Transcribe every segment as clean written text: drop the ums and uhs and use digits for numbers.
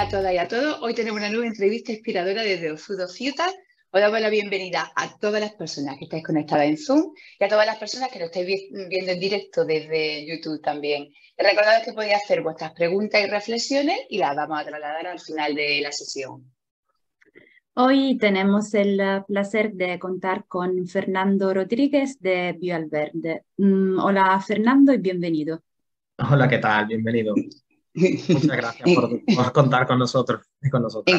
a todas y a todos. Hoy tenemos una nueva entrevista inspiradora desde Osudo Ciutat. Os damos la bienvenida a todas las personas que estáis conectadas en Zoom y a todas las personas que lo estáis viendo en directo desde YouTube también. Recordad que podéis hacer vuestras preguntas y reflexiones y las vamos a trasladar al final de la sesión. Hoy tenemos el placer de contar con Fernando Rodríguez de BioAlverde. Hola Fernando y bienvenido. Hola, ¿qué tal? Bienvenido. Muchas gracias por contar con nosotros y con nosotras.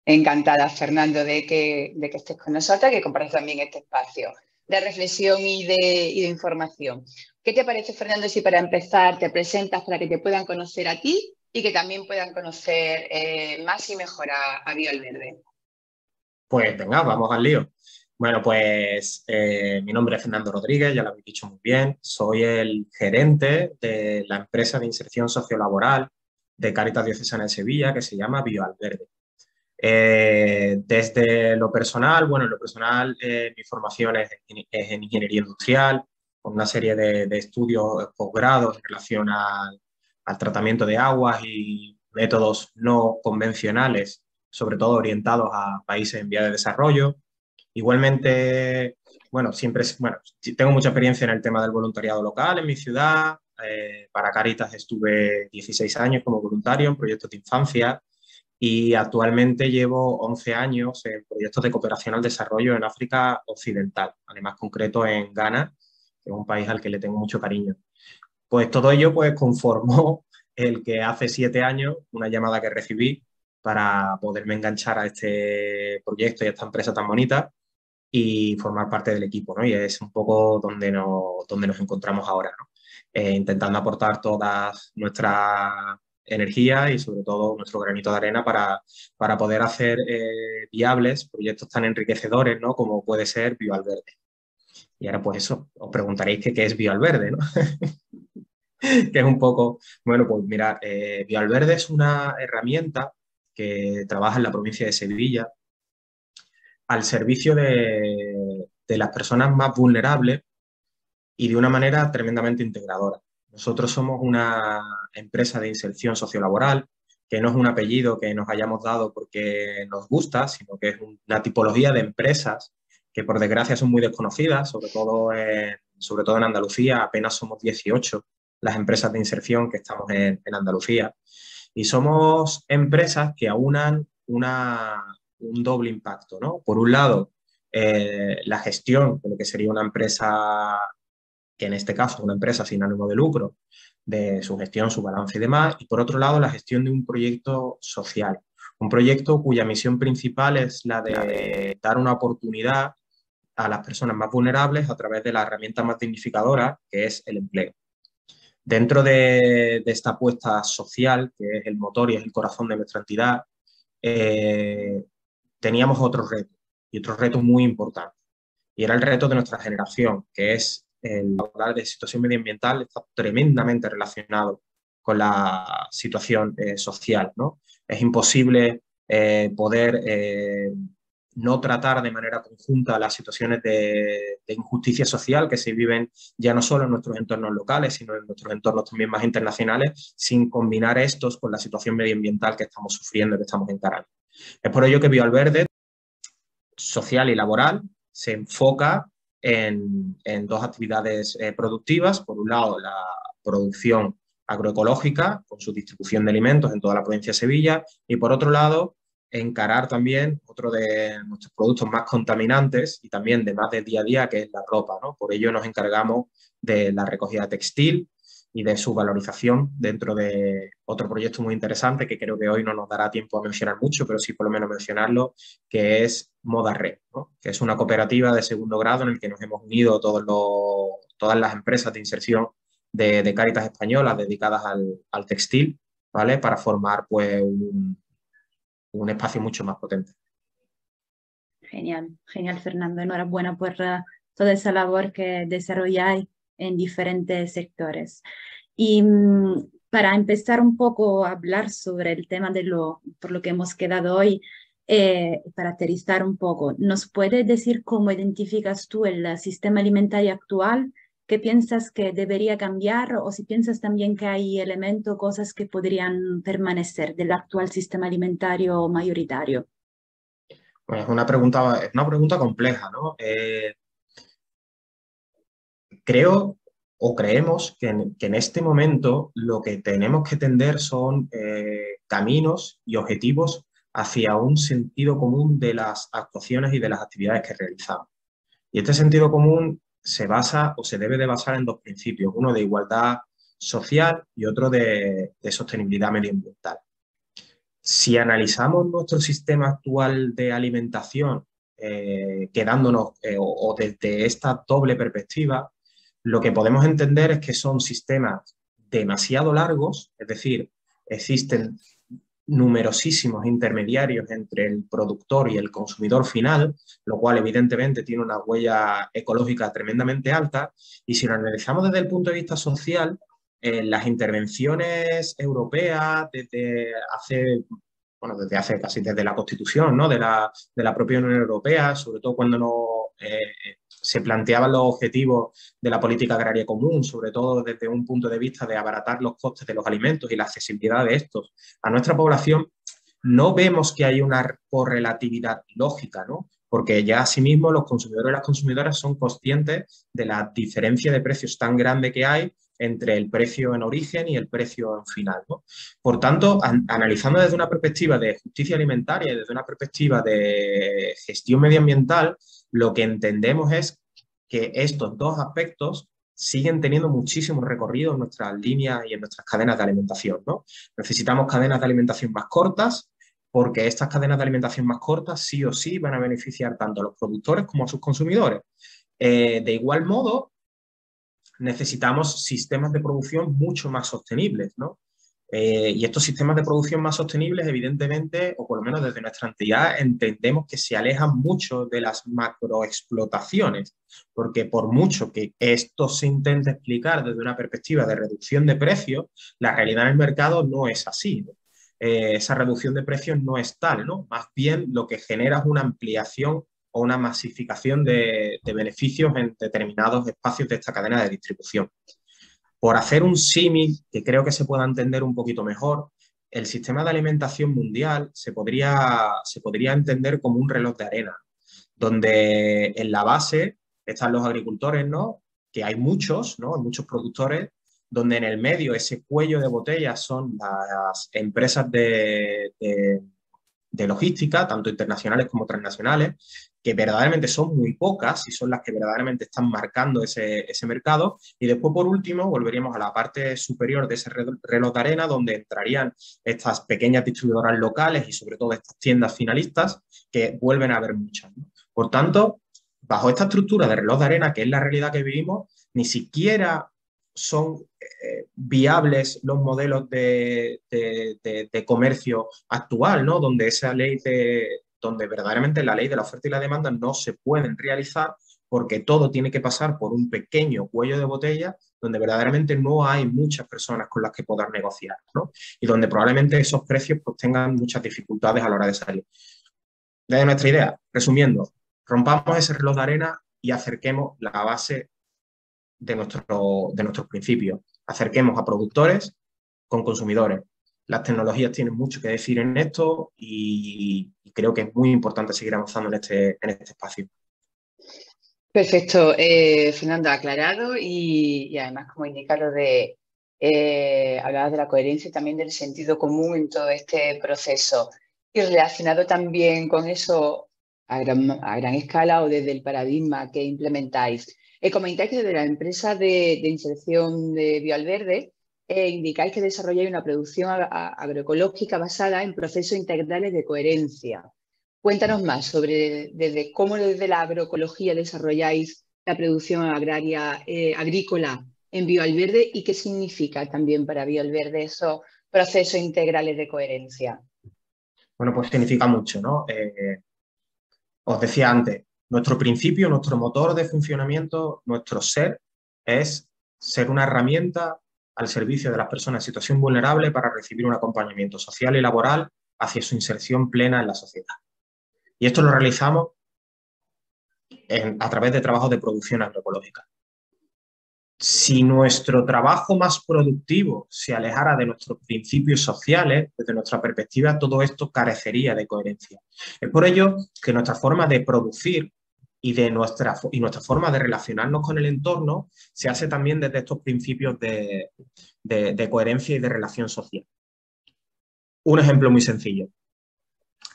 Encantada, Fernando, de que estés con nosotros y que compartas también este espacio de reflexión y de información. ¿Qué te parece, Fernando, si para empezar te presentas para que te puedan conocer a ti y que también puedan conocer más y mejor a BioAlverde? Pues venga, vamos al lío. Bueno, pues mi nombre es Fernando Rodríguez, ya lo habéis dicho muy bien. Soy el gerente de la empresa de inserción sociolaboral de Cáritas Diocesana de Sevilla, que se llama BioAlverde. Desde lo personal, mi formación es en ingeniería industrial, con una serie de estudios posgrados en relación al tratamiento de aguas y métodos no convencionales, sobre todo orientados a países en vía de desarrollo. Igualmente, tengo mucha experiencia en el tema del voluntariado local en mi ciudad. Para Cáritas estuve 16 años como voluntario en proyectos de infancia y actualmente llevo 11 años en proyectos de cooperación al desarrollo en África Occidental, además concreto en Ghana, que es un país al que le tengo mucho cariño. Pues todo ello pues conformó el que hace 7 años, una llamada que recibí para poderme enganchar a este proyecto y a esta empresa tan bonita y formar parte del equipo, ¿no? Y es un poco donde nos encontramos ahora, ¿no? Intentando aportar todas nuestras energía y sobre todo nuestro granito de arena para poder hacer viables proyectos tan enriquecedores, ¿no? Como puede ser BioAlverde. Y ahora pues eso, os preguntaréis qué es BioAlverde, ¿no? Que es un poco, bueno, pues mira, BioAlverde es una herramienta que trabaja en la provincia de Sevilla al servicio de las personas más vulnerables y de una manera tremendamente integradora. Nosotros somos una empresa de inserción sociolaboral, que no es un apellido que nos hayamos dado porque nos gusta, sino que es una tipología de empresas que por desgracia son muy desconocidas, sobre todo en Andalucía. Apenas somos 18 las empresas de inserción que estamos en Andalucía. Y somos empresas que aunan un doble impacto, ¿no? Por un lado, la gestión de lo que sería una empresa, que en este caso es una empresa sin ánimo de lucro, de su gestión, su balance y demás, y por otro lado la gestión de un proyecto social, un proyecto cuya misión principal es la de dar una oportunidad a las personas más vulnerables a través de la herramienta más dignificadora, que es el empleo. Dentro de esta apuesta social, que es el motor y es el corazón de nuestra entidad, teníamos otro reto muy importante. Y era el reto de nuestra generación, que es el hablar de situación medioambiental, está tremendamente relacionado con la situación social, ¿no? Es imposible poder no tratar de manera conjunta las situaciones de injusticia social que se viven ya no solo en nuestros entornos locales, sino en nuestros entornos también más internacionales, sin combinar estos con la situación medioambiental que estamos sufriendo, que estamos encarando. Es por ello que BioAlverde, social y laboral, se enfoca en dos actividades productivas. Por un lado, la producción agroecológica con su distribución de alimentos en toda la provincia de Sevilla y por otro lado, encarar también otro de nuestros productos más contaminantes y también de más del día a día, que es la ropa, ¿no? Por ello nos encargamos de la recogida textil y de su valorización dentro de otro proyecto muy interesante que creo que hoy no nos dará tiempo a mencionar mucho, pero sí por lo menos mencionarlo, que es Moda Red, ¿no? Que es una cooperativa de segundo grado en el que nos hemos unido todas las empresas de inserción de Cáritas españolas dedicadas al textil, ¿vale? Para formar pues un espacio mucho más potente. Genial, genial Fernando. Enhorabuena por toda esa labor que desarrolláis en diferentes sectores. Y para empezar un poco a hablar sobre el tema por lo que hemos quedado hoy, para aterrizar un poco, ¿nos puedes decir cómo identificas tú el sistema alimentario actual ¿qué piensas que debería cambiar o si piensas también que hay elementos, cosas que podrían permanecer del actual sistema alimentario mayoritario? Pues es una pregunta compleja, ¿no? Creo o creemos que en este momento lo que tenemos que tender son caminos y objetivos hacia un sentido común de las actuaciones y de las actividades que realizamos. Y este sentido común se basa o se debe de basar en dos principios, uno de igualdad social y otro de sostenibilidad medioambiental. Si analizamos nuestro sistema actual de alimentación, quedándonos o desde esta doble perspectiva, lo que podemos entender es que son sistemas demasiado largos, es decir, existen numerosísimos intermediarios entre el productor y el consumidor final, lo cual evidentemente tiene una huella ecológica tremendamente alta. Y si lo analizamos desde el punto de vista social, las intervenciones europeas desde hace casi desde la Constitución, ¿no? de la propia Unión Europea, sobre todo cuando se planteaban los objetivos de la política agraria común, sobre todo desde un punto de vista de abaratar los costes de los alimentos y la accesibilidad de estos a nuestra población, no vemos que hay una correlatividad lógica, ¿no? Porque ya asimismo los consumidores y las consumidoras son conscientes de la diferencia de precios tan grande que hay entre el precio en origen y el precio en final, ¿no? Por tanto, analizando desde una perspectiva de justicia alimentaria y desde una perspectiva de gestión medioambiental, lo que entendemos es que estos dos aspectos siguen teniendo muchísimo recorrido en nuestras líneas y en nuestras cadenas de alimentación, ¿no? Necesitamos cadenas de alimentación más cortas, porque estas cadenas de alimentación más cortas sí o sí van a beneficiar tanto a los productores como a sus consumidores. De igual modo, necesitamos sistemas de producción mucho más sostenibles, ¿no? Y estos sistemas de producción más sostenibles, evidentemente, o por lo menos desde nuestra entidad, entendemos que se alejan mucho de las macroexplotaciones, porque por mucho que esto se intente explicar desde una perspectiva de reducción de precios, la realidad en el mercado no es así, ¿no? Esa reducción de precios no es tal, ¿no? Más bien lo que genera es una ampliación o una masificación de beneficios en determinados espacios de esta cadena de distribución. Por hacer un símil que creo que se pueda entender un poquito mejor, el sistema de alimentación mundial se podría entender como un reloj de arena, donde en la base están los agricultores, ¿no? Que hay muchos, ¿no? Muchos productores, donde en el medio ese cuello de botella son las empresas de logística, tanto internacionales como transnacionales, que verdaderamente son muy pocas y son las que verdaderamente están marcando ese mercado. Y después, por último, volveríamos a la parte superior de ese reloj de arena, donde entrarían estas pequeñas distribuidoras locales y sobre todo estas tiendas finalistas, que vuelven a haber muchas, ¿no? Por tanto, bajo esta estructura de reloj de arena, que es la realidad que vivimos, ni siquiera son viables los modelos de comercio actual, ¿no? Donde esa ley donde verdaderamente la ley de la oferta y la demanda no se pueden realizar porque todo tiene que pasar por un pequeño cuello de botella donde verdaderamente no hay muchas personas con las que poder negociar, ¿no? Y donde probablemente esos precios pues, tengan muchas dificultades a la hora de salir. Desde nuestra idea, resumiendo, rompamos ese reloj de arena y acerquemos la base de nuestros principios. Acerquemos a productores con consumidores. Las tecnologías tienen mucho que decir en esto y creo que es muy importante seguir avanzando en este espacio. Perfecto, Fernando, aclarado y además, como indica lo de, hablabas de la coherencia y también del sentido común en todo este proceso. Y relacionado también con eso a gran escala o desde el paradigma que implementáis. Comentáis que desde la empresa de inserción de Bioalverde indicáis que desarrolláis una producción agroecológica basada en procesos integrales de coherencia. Cuéntanos más sobre desde cómo desde la agroecología desarrolláis la producción agrícola en Bioalverde y qué significa también para Bioalverde esos procesos integrales de coherencia. Bueno, pues significa mucho, ¿no? Os decía antes, nuestro principio, nuestro motor de funcionamiento, nuestro ser, es ser una herramienta al servicio de las personas en situación vulnerable para recibir un acompañamiento social y laboral hacia su inserción plena en la sociedad. Y esto lo realizamos a través de trabajos de producción agroecológica. Si nuestro trabajo más productivo se alejara de nuestros principios sociales, desde nuestra perspectiva, todo esto carecería de coherencia. Es por ello que nuestra forma de producir y nuestra forma de relacionarnos con el entorno se hace también desde estos principios de coherencia y de relación social. Un ejemplo muy sencillo.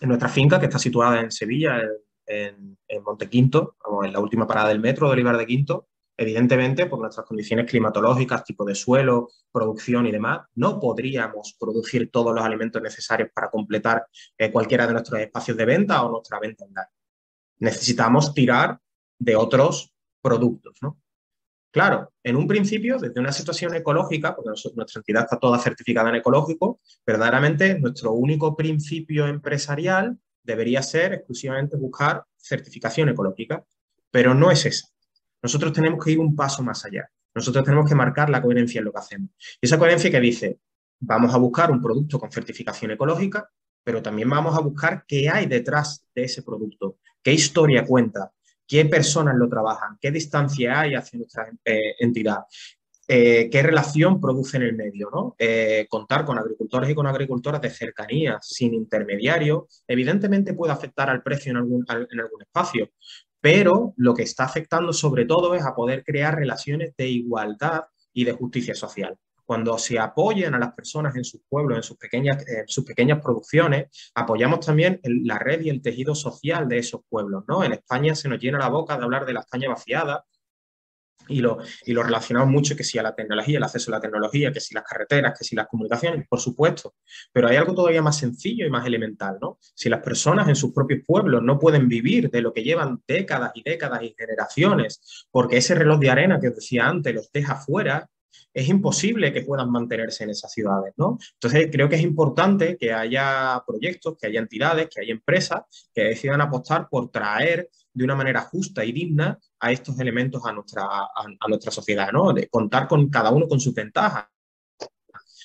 En nuestra finca, que está situada en Sevilla, en Montequinto, en la última parada del metro de Olivar de Quinto, evidentemente, por nuestras condiciones climatológicas, tipo de suelo, producción y demás, no podríamos producir todos los alimentos necesarios para completar cualquiera de nuestros espacios de venta o nuestra venta online. Necesitamos tirar de otros productos, ¿no? Claro, en un principio, desde una situación ecológica, porque nuestra entidad está toda certificada en ecológico, verdaderamente nuestro único principio empresarial debería ser exclusivamente buscar certificación ecológica, pero no es esa. Nosotros tenemos que ir un paso más allá. Nosotros tenemos que marcar la coherencia en lo que hacemos. Y esa coherencia que dice, vamos a buscar un producto con certificación ecológica, pero también vamos a buscar qué hay detrás de ese producto, qué historia cuenta, qué personas lo trabajan, qué distancia hay hacia nuestra entidad, qué relación produce en el medio, ¿no? Contar con agricultores y con agricultoras de cercanía, sin intermediarios, evidentemente puede afectar al precio en algún espacio, pero lo que está afectando sobre todo es a poder crear relaciones de igualdad y de justicia social. Cuando se apoyan a las personas en sus pueblos, en sus pequeñas producciones, apoyamos también la red y el tejido social de esos pueblos, ¿no? En España se nos llena la boca de hablar de la España vaciada y lo relacionamos mucho, que si a la tecnología, el acceso a la tecnología, que si las carreteras, que si las comunicaciones, por supuesto. Pero hay algo todavía más sencillo y más elemental, ¿no? Si las personas en sus propios pueblos no pueden vivir de lo que llevan décadas y décadas y generaciones, porque ese reloj de arena que os decía antes los deja fuera, es imposible que puedan mantenerse en esas ciudades, ¿no? Entonces, creo que es importante que haya proyectos, que haya entidades, que haya empresas que decidan apostar por traer de una manera justa y digna a estos elementos a nuestra sociedad, ¿no? De contar con cada uno con sus ventajas.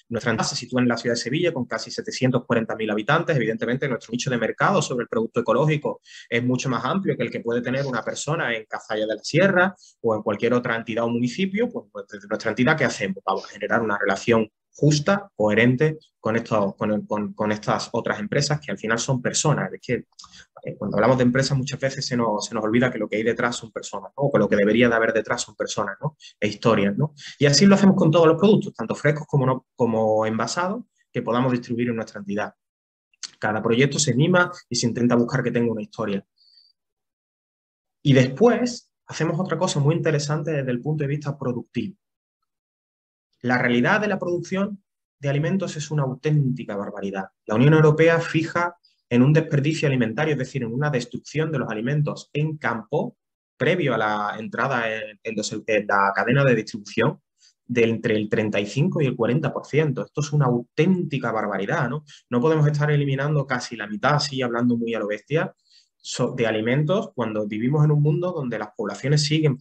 Nuestra entidad se sitúa en la ciudad de Sevilla con casi 740.000 habitantes. Evidentemente, nuestro nicho de mercado sobre el producto ecológico es mucho más amplio que el que puede tener una persona en Cazalla de la Sierra o en cualquier otra entidad o municipio. Pues desde nuestra entidad, ¿qué hacemos? Vamos a generar una relación justa, coherente con estas otras empresas que al final son personas. Es que cuando hablamos de empresas muchas veces se nos olvida que lo que hay detrás son personas, ¿no? O que lo que debería de haber detrás son personas, ¿no? E historias, ¿no? Y así lo hacemos con todos los productos, tanto frescos como envasados, que podamos distribuir en nuestra entidad. Cada proyecto se mima y se intenta buscar que tenga una historia. Y después hacemos otra cosa muy interesante desde el punto de vista productivo. La realidad de la producción de alimentos es una auténtica barbaridad. La Unión Europea fija en un desperdicio alimentario, es decir, en una destrucción de los alimentos en campo, previo a la entrada en la cadena de distribución, de entre el 35 y el 40%. Esto es una auténtica barbaridad, ¿no? No podemos estar eliminando casi la mitad, así hablando muy a lo bestia, de alimentos cuando vivimos en un mundo donde las poblaciones siguen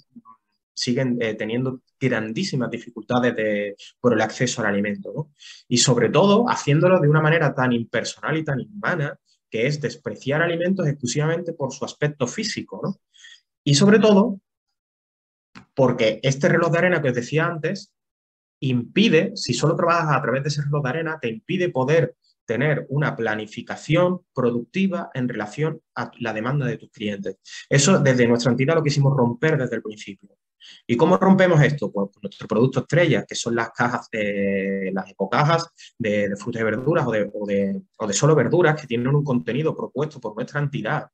teniendo grandísimas dificultades por el acceso al alimento, ¿no? Y sobre todo haciéndolo de una manera tan impersonal y tan inhumana, que es despreciar alimentos exclusivamente por su aspecto físico, ¿no? Y sobre todo porque este reloj de arena que os decía antes impide, si solo trabajas a través de ese reloj de arena, te impide poder tener una planificación productiva en relación a la demanda de tus clientes. Eso desde nuestra entidad lo quisimos romper desde el principio. ¿Y cómo rompemos esto? Pues con nuestro producto estrella, que son las cajas, las ecocajas de frutas y verduras o de solo verduras, que tienen un contenido propuesto por nuestra entidad,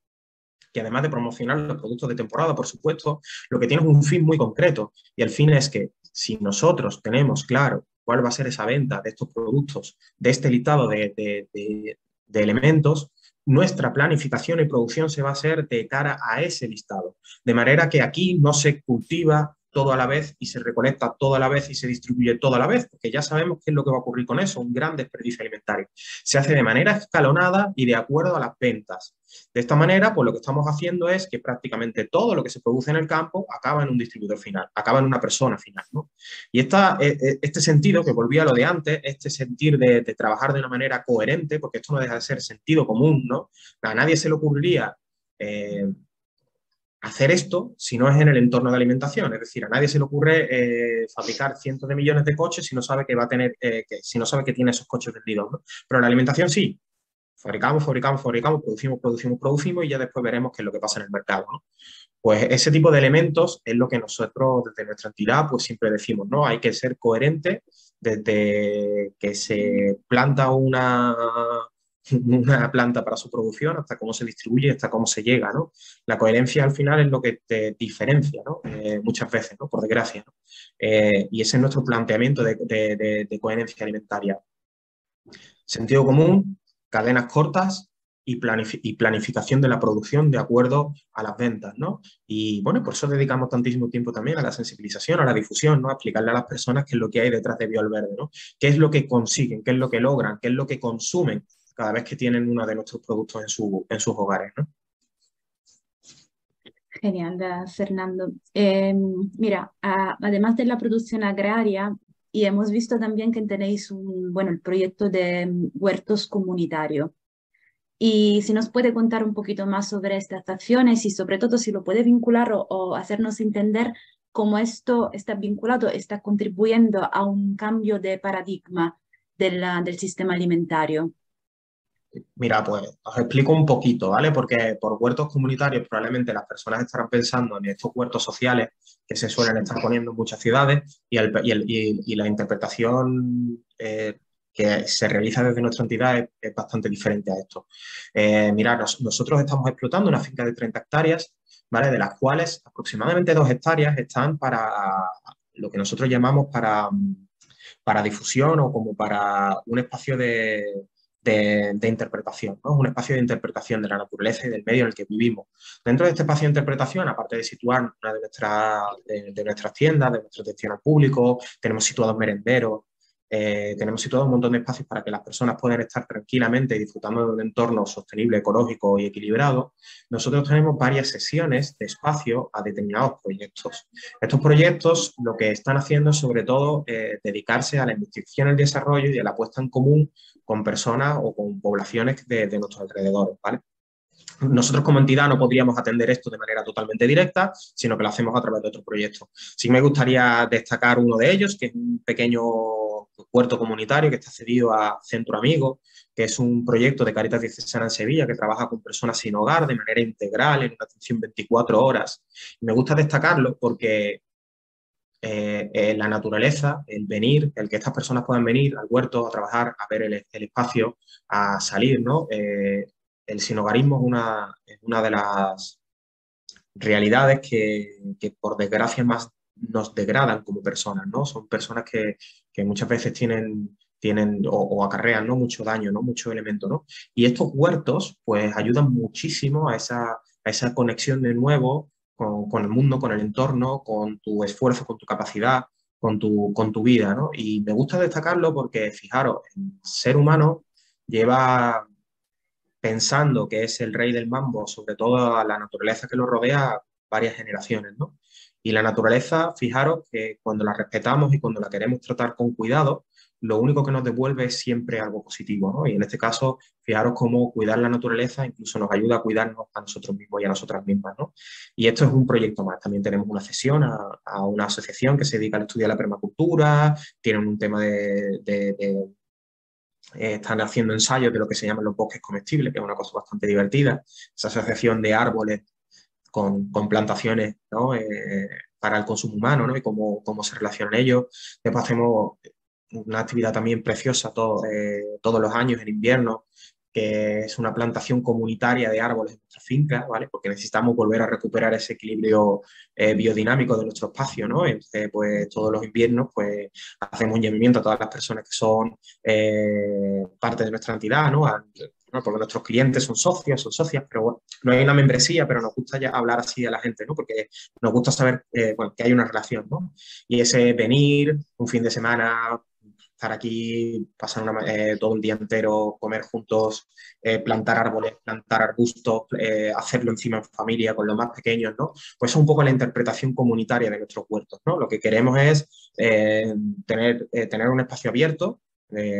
que además de promocionar los productos de temporada, por supuesto, lo que tiene es un fin muy concreto. Y el fin es que si nosotros tenemos claro cuál va a ser esa venta de estos productos, de este listado de elementos, nuestra planificación y producción se va a hacer de cara a ese listado. De manera que aquí no se cultiva todo a la vez y se recolecta todo a la vez y se distribuye todo a la vez, porque ya sabemos qué es lo que va a ocurrir con eso, un gran desperdicio alimentario. Se hace de manera escalonada y de acuerdo a las ventas. De esta manera, pues lo que estamos haciendo es que prácticamente todo lo que se produce en el campo acaba en un distribuidor final, acaba en una persona final, ¿no? Y este sentido, que volvía a lo de antes, este sentir de trabajar de una manera coherente, porque esto no deja de ser sentido común, ¿no? A nadie se le ocurriría hacer esto si no es en el entorno de alimentación. Es decir, a nadie se le ocurre fabricar cientos de millones de coches si no sabe que va a tener, si no sabe que tiene esos coches vendidos, ¿no? Pero la alimentación sí. Fabricamos, producimos y ya después veremos qué es lo que pasa en el mercado, ¿no? Pues ese tipo de elementos es lo que nosotros desde nuestra entidad pues siempre decimos, ¿no? Hay que ser coherente desde que se planta una planta para su producción hasta cómo se distribuye, hasta cómo se llega, ¿no? La coherencia al final es lo que te diferencia, ¿no? Muchas veces, ¿no? Por desgracia, ¿no? Y ese es nuestro planteamiento de coherencia alimentaria. Sentido común, cadenas cortas y planificación de la producción de acuerdo a las ventas, ¿no? Y bueno, por eso dedicamos tantísimo tiempo también a la sensibilización, a la difusión, ¿no? A explicarle a las personas qué es lo que hay detrás de Biolverde, ¿no? Qué es lo que consiguen, qué es lo que logran, qué es lo que consumen cada vez que tienen uno de nuestros productos en sus hogares, ¿no? Genial, Fernando. Mira, además de la producción agraria, y hemos visto también que tenéis el proyecto de huertos comunitarios. Y si nos puede contar un poquito más sobre estas acciones y sobre todo si lo puede vincular o hacernos entender cómo esto está vinculado, está contribuyendo a un cambio de paradigma del sistema alimentario. Mira, pues os explico un poquito, ¿vale? Porque por huertos comunitarios probablemente las personas estarán pensando en estos huertos sociales que se suelen estar poniendo en muchas ciudades y la interpretación que se realiza desde nuestra entidad es bastante diferente a esto. Mirad, nosotros estamos explotando una finca de 30 hectáreas, ¿vale? De las cuales aproximadamente 2 hectáreas están para lo que nosotros llamamos para difusión o como para un espacio de interpretación, ¿no? Un espacio de interpretación de la naturaleza y del medio en el que vivimos. Dentro de este espacio de interpretación, aparte de situar una de nuestras tiendas, de nuestra atención al público, tenemos situados merenderos, tenemos situado un montón de espacios para que las personas puedan estar tranquilamente disfrutando de un entorno sostenible, ecológico y equilibrado. Nosotros tenemos varias sesiones de espacio a determinados proyectos. Estos proyectos lo que están haciendo es sobre todo dedicarse a la investigación, el desarrollo y a la puesta en común con personas o con poblaciones de nuestros alrededores, ¿vale? Nosotros como entidad no podríamos atender esto de manera totalmente directa, sino que lo hacemos a través de otros proyectos. Sí me gustaría destacar uno de ellos, que es un pequeño huerto comunitario que está cedido a Centro Amigo, que es un proyecto de Cáritas Diocesana en Sevilla que trabaja con personas sin hogar de manera integral, en una atención 24 horas. Y me gusta destacarlo porque la naturaleza, el venir, el que estas personas puedan venir al huerto a trabajar, a ver el espacio, a salir, ¿no? El sinhogarismo es una de las realidades que por desgracia más nos degradan como personas, ¿no? Son personas que muchas veces tienen o acarrean, ¿no? Mucho daño, ¿no? Mucho elemento, ¿no? Y estos huertos, pues, ayudan muchísimo a esa conexión de nuevo con el mundo, con el entorno, con tu esfuerzo, con tu capacidad, con tu vida, ¿no? Y me gusta destacarlo porque, fijaros, el ser humano lleva pensando que es el rey del mambo, sobre todo a la naturaleza que lo rodea, varias generaciones, ¿no? Y la naturaleza, fijaros que cuando la respetamos y cuando la queremos tratar con cuidado, lo único que nos devuelve es siempre algo positivo, ¿no? Y en este caso, fijaros cómo cuidar la naturaleza incluso nos ayuda a cuidarnos a nosotros mismos y a nosotras mismas, ¿no? Y esto es un proyecto más. También tenemos una cesión a una asociación que se dedica al estudio de la permacultura, tienen un tema están haciendo ensayos de lo que se llaman los bosques comestibles, que es una cosa bastante divertida. Esa asociación de árboles con plantaciones, ¿no? Para el consumo humano, ¿no? Y cómo se relacionan ellos. Después hacemos una actividad también preciosa todos los años en invierno, que es una plantación comunitaria de árboles en nuestra finca, ¿vale? Porque necesitamos volver a recuperar ese equilibrio biodinámico de nuestro espacio, ¿no? Entonces, pues todos los inviernos, pues hacemos un llamamiento a todas las personas que son parte de nuestra entidad, ¿no? ¿no? Porque nuestros clientes son socios, son socias, pero bueno, no hay una membresía, pero nos gusta ya hablar así a la gente, ¿no? Porque nos gusta saber bueno, que hay una relación, ¿no? Y ese venir un fin de semana, estar aquí, pasar todo el día entero, comer juntos, plantar árboles, plantar arbustos, hacerlo encima en familia con los más pequeños, ¿no? Pues es un poco la interpretación comunitaria de nuestros huertos, ¿no? Lo que queremos es tener un espacio abierto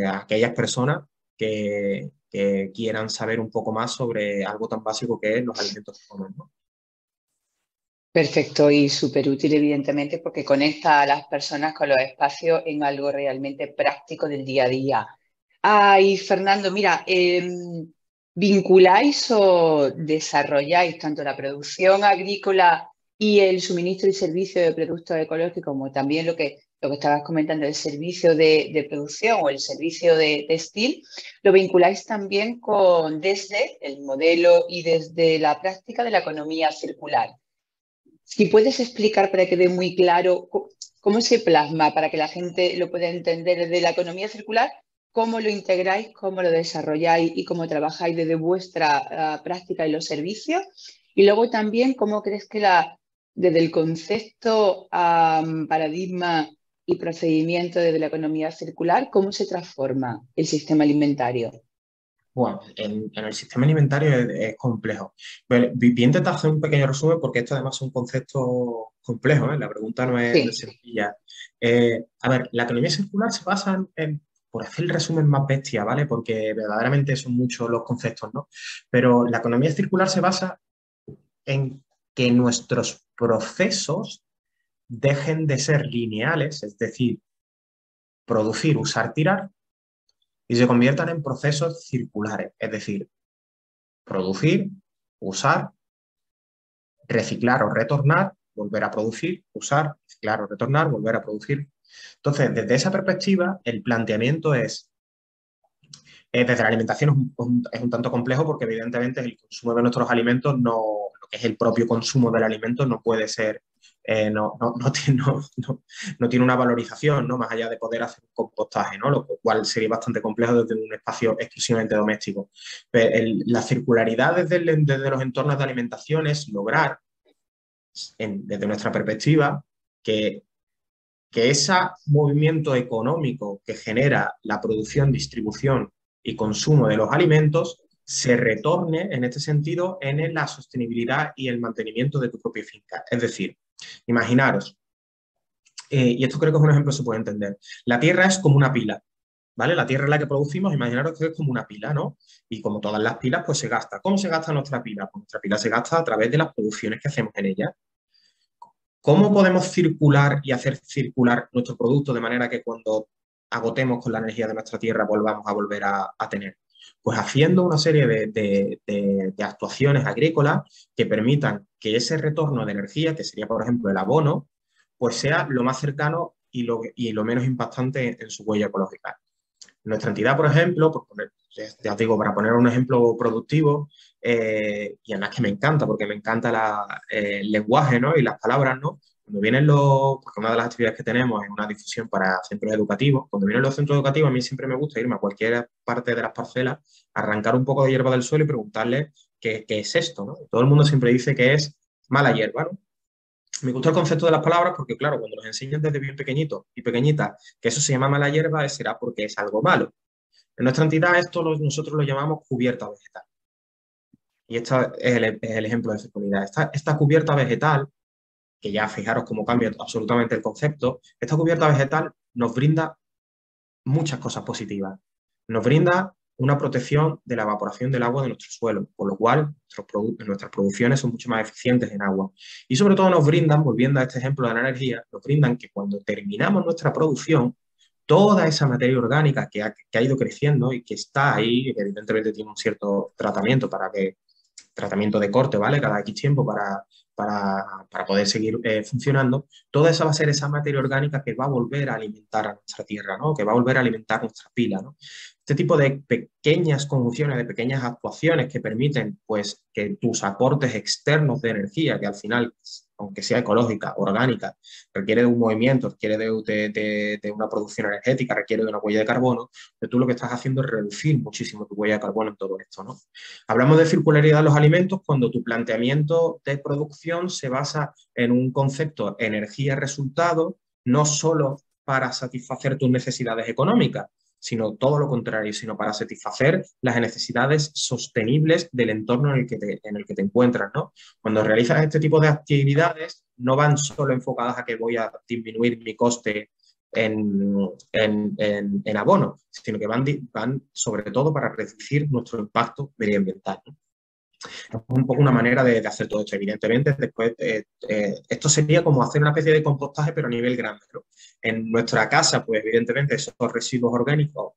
a aquellas personas que quieran saber un poco más sobre algo tan básico que es los alimentos que comen, ¿no? Perfecto y súper útil, evidentemente, porque conecta a las personas con los espacios en algo realmente práctico del día a día. Ay, Fernando, mira, ¿vinculáis o desarrolláis tanto la producción agrícola y el suministro y servicio de productos ecológicos, como también lo que estabas comentando, el servicio de producción o el servicio de textil? ¿Lo vinculáis también desde el modelo y desde la práctica de la economía circular? Si puedes explicar para que quede muy claro cómo se plasma, para que la gente lo pueda entender desde la economía circular, cómo lo integráis, cómo lo desarrolláis y cómo trabajáis desde vuestra práctica y los servicios. Y luego también cómo crees que desde el concepto, paradigma y procedimiento desde la economía circular, cómo se transforma el sistema alimentario. Bueno, en el sistema alimentario es complejo. Pero voy a intentar hacer un pequeño resumen porque esto además es un concepto complejo, ¿eh? La pregunta no es Sí, sencilla. A ver, la economía circular se basa por hacer el resumen más bestia, ¿vale? Porque verdaderamente son muchos los conceptos, ¿no? Pero la economía circular se basa en que nuestros procesos dejen de ser lineales, es decir, producir, usar, tirar, y se conviertan en procesos circulares, es decir, producir, usar, reciclar o retornar, volver a producir, usar, reciclar o retornar, volver a producir. Entonces, desde esa perspectiva, el planteamiento desde la alimentación es un tanto complejo porque evidentemente el consumo de nuestros alimentos, lo que es el propio consumo del alimento no puede ser, no tiene una valorización, ¿no? Más allá de poder hacer un compostaje, ¿no? Lo cual sería bastante complejo desde un espacio exclusivamente doméstico. Pero la circularidad desde los entornos de alimentación es lograr, desde nuestra perspectiva, que ese movimiento económico que genera la producción, distribución y consumo de los alimentos se retorne en este sentido en la sostenibilidad y el mantenimiento de tu propia finca. Es decir, imaginaros, y esto creo que es un ejemplo que se puede entender, la tierra es como una pila, ¿vale? La tierra es la que producimos, imaginaros que es como una pila, ¿no? Y como todas las pilas, pues se gasta. ¿Cómo se gasta nuestra pila? Pues nuestra pila se gasta a través de las producciones que hacemos en ella. ¿Cómo podemos circular y hacer circular nuestro producto de manera que cuando agotemos con la energía de nuestra tierra volvamos a volver a tener? Pues haciendo una serie de actuaciones agrícolas que permitan que ese retorno de energía, que sería por ejemplo el abono, pues sea lo más cercano y lo menos impactante en su huella ecológica. Nuestra entidad, por ejemplo, ya os digo, para poner un ejemplo productivo, y además que me encanta, porque me encanta el lenguaje, ¿no? Y las palabras, ¿no? Cuando vienen porque una de las actividades que tenemos es una difusión para centros educativos. Cuando vienen los centros educativos, a mí siempre me gusta irme a cualquier parte de las parcelas, arrancar un poco de hierba del suelo y preguntarle qué es esto, ¿no? Todo el mundo siempre dice que es mala hierba, ¿no? Me gusta el concepto de las palabras porque, claro, cuando nos enseñan desde bien pequeñito y pequeñita que eso se llama mala hierba, será porque es algo malo. En nuestra entidad nosotros lo llamamos cubierta vegetal. Y este es el ejemplo de fecundidad. Esta cubierta vegetal, que ya fijaros cómo cambia absolutamente el concepto, esta cubierta vegetal nos brinda muchas cosas positivas. Nos brinda una protección de la evaporación del agua de nuestro suelo, por lo cual nuestras producciones son mucho más eficientes en agua. Y sobre todo nos brindan, volviendo a este ejemplo de la energía, nos brindan que cuando terminamos nuestra producción, toda esa materia orgánica que ha ido creciendo y que está ahí, que evidentemente tiene un cierto tratamiento de corte, ¿vale? Cada X tiempo para poder seguir funcionando, toda esa va a ser esa materia orgánica que va a volver a alimentar a nuestra tierra, ¿no? Que va a volver a alimentar nuestra pila, ¿no? Este tipo de pequeñas conjunciones, de pequeñas actuaciones que permiten, pues, que tus aportes externos de energía, que al final, aunque sea ecológica, orgánica, requiere de un movimiento, requiere de una producción energética, requiere de una huella de carbono, pero tú lo que estás haciendo es reducir muchísimo tu huella de carbono en todo esto, ¿no? Hablamos de circularidad de los alimentos cuando tu planteamiento de producción se basa en un concepto energía-resultado, no solo para satisfacer tus necesidades económicas, sino todo lo contrario, sino para satisfacer las necesidades sostenibles del entorno en el que te encuentras, ¿no? Cuando realizas este tipo de actividades, no van solo enfocadas a que voy a disminuir mi coste en abono, sino que van sobre todo para reducir nuestro impacto medioambiental, ¿no? Es un poco una manera de hacer todo esto. Evidentemente, después, esto sería como hacer una especie de compostaje, pero a nivel grande, ¿no? En nuestra casa, pues evidentemente esos residuos orgánicos,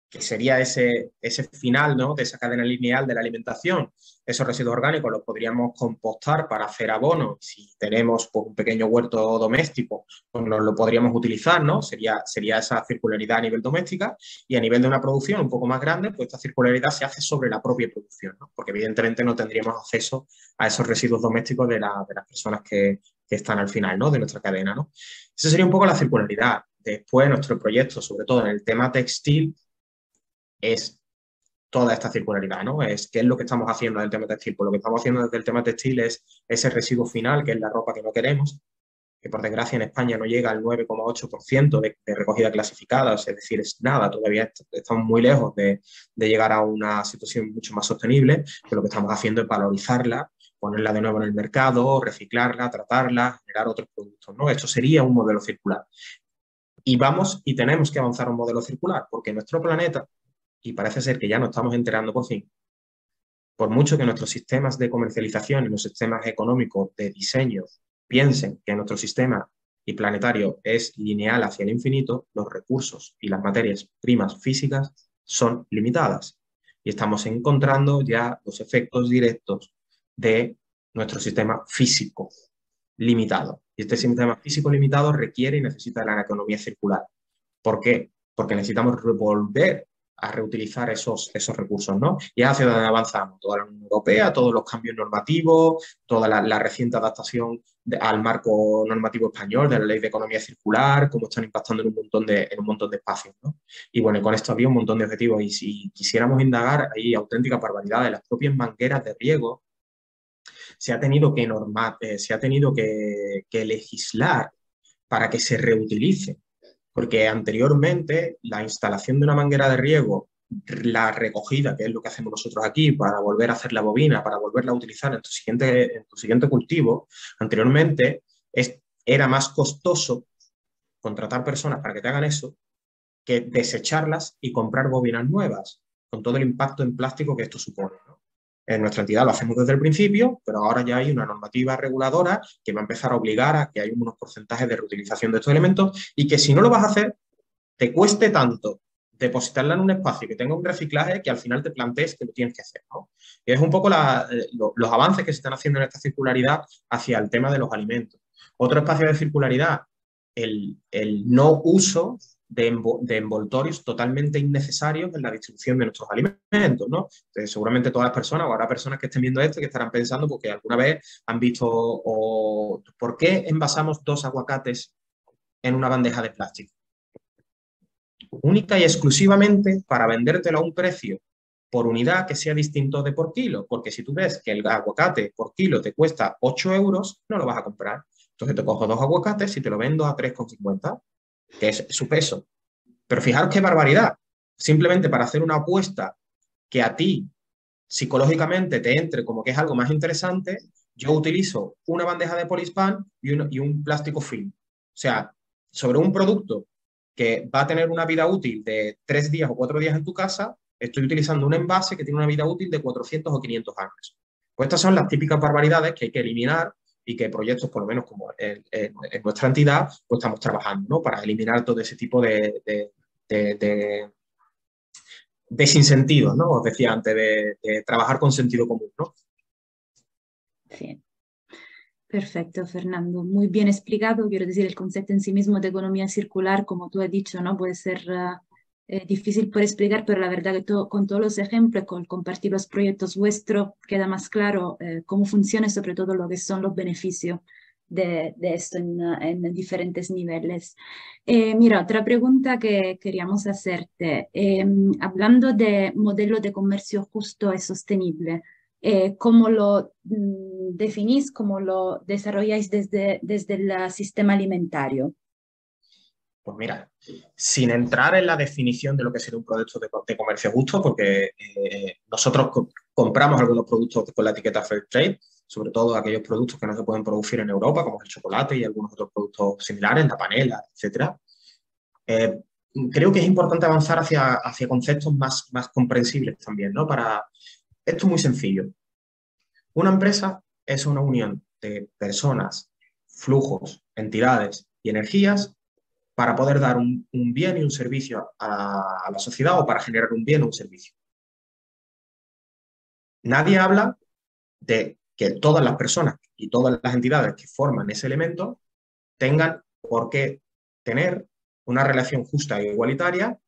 que sería ese final, ¿no?, de esa cadena lineal de la alimentación. Esos residuos orgánicos los podríamos compostar para hacer abono. Si tenemos, pues, un pequeño huerto doméstico, pues nos lo podríamos utilizar, ¿no? Sería esa circularidad a nivel doméstica, y a nivel de una producción un poco más grande, pues esta circularidad se hace sobre la propia producción, ¿no? Porque evidentemente no tendríamos acceso a esos residuos domésticos de las personas que están al final, ¿no?, de nuestra cadena, ¿no? Esa sería un poco la circularidad. Después, nuestro proyecto, sobre todo en el tema textil, es toda esta circularidad, ¿no? ¿Qué es lo que estamos haciendo desde el tema textil? Pues lo que estamos haciendo desde el tema textil es ese residuo final, que es la ropa que no queremos, que por desgracia en España no llega al 9,8% de recogida clasificada, es decir, es nada, todavía estamos muy lejos de llegar a una situación mucho más sostenible, que lo que estamos haciendo es valorizarla, ponerla de nuevo en el mercado, reciclarla, tratarla, generar otros productos, ¿no? Esto sería un modelo circular. Y tenemos que avanzar a un modelo circular, porque nuestro planeta, y parece ser que ya nos estamos enterando por fin, por mucho que nuestros sistemas de comercialización y los sistemas económicos de diseño piensen que nuestro sistema y planetario es lineal hacia el infinito, los recursos y las materias primas físicas son limitadas. Y estamos encontrando ya los efectos directos de nuestro sistema físico limitado. Y este sistema físico limitado requiere y necesita la economía circular. ¿Por qué? Porque necesitamos volver a reutilizar esos recursos, ¿no? Y es hacia donde avanzamos, toda la Unión Europea, todos los cambios normativos, toda la reciente adaptación al marco normativo español de la Ley de Economía Circular, cómo están impactando en un montón de espacios, ¿no? Y bueno, con esto habría un montón de objetivos, y si quisiéramos indagar, hay auténticas barbaridades. Las propias mangueras de riego se ha tenido que legislar para que se reutilice. Porque anteriormente la instalación de una manguera de riego, la recogida, que es lo que hacemos nosotros aquí, para volver a hacer la bobina, para volverla a utilizar en tu siguiente cultivo, anteriormente era más costoso contratar personas para que te hagan eso que desecharlas y comprar bobinas nuevas, con todo el impacto en plástico que esto supone, ¿no? En nuestra entidad lo hacemos desde el principio, pero ahora ya hay una normativa reguladora que va a empezar a obligar a que haya unos porcentajes de reutilización de estos elementos, y que si no lo vas a hacer, te cueste tanto depositarla en un espacio que tenga un reciclaje que al final te plantees que lo tienes que hacer, ¿no? Y es un poco los avances que se están haciendo en esta circularidad hacia el tema de los alimentos. Otro espacio de circularidad, el no uso de envoltorios totalmente innecesarios en la distribución de nuestros alimentos, ¿no? Entonces, seguramente todas las personas, o habrá personas que estén viendo esto que estarán pensando, porque alguna vez han visto, ¿por qué envasamos 2 aguacates en una bandeja de plástico? Única y exclusivamente para vendértelo a un precio por unidad que sea distinto de por kilo, porque si tú ves que el aguacate por kilo te cuesta 8 euros, no lo vas a comprar. Entonces te cojo 2 aguacates y te lo vendo a 3,50, que es su peso. Pero fijaros qué barbaridad. Simplemente para hacer una apuesta que a ti psicológicamente te entre como que es algo más interesante, yo utilizo una bandeja de Polispan y un plástico film. O sea, sobre un producto que va a tener una vida útil de 3 días o 4 días en tu casa, estoy utilizando un envase que tiene una vida útil de 400 o 500 años. Pues estas son las típicas barbaridades que hay que eliminar, y que proyectos, por lo menos como en nuestra entidad, pues estamos trabajando, ¿no?, para eliminar todo ese tipo de sinsentidos, ¿no? Os decía antes, de trabajar con sentido común, ¿no? Sí. Perfecto, Fernando. Muy bien explicado. Quiero decir, el concepto en sí mismo de economía circular, como tú has dicho, ¿no? Puede ser difícil por explicar, pero la verdad que con todos los ejemplos, con compartir los proyectos vuestros, queda más claro cómo funciona y sobre todo lo que son los beneficios de esto en diferentes niveles. Mira, otra pregunta que queríamos hacerte. Hablando de modelo de comercio justo y sostenible, ¿cómo lo definís, cómo lo desarrolláis desde el sistema alimentario? Pues mira, sin entrar en la definición de lo que sería un producto de comercio justo, porque nosotros compramos algunos productos con la etiqueta Fair Trade, sobre todo aquellos productos que no se pueden producir en Europa, como el chocolate y algunos otros productos similares, la panela, etc. Creo que es importante avanzar hacia conceptos más comprensibles también, ¿no? Esto es muy sencillo. Una empresa es una unión de personas, flujos, entidades y energías para poder dar un bien y un servicio a la sociedad o para generar un bien o un servicio. Nadie habla de que todas las personas y todas las entidades que forman ese elemento tengan por qué tener una relación justa e igualitaria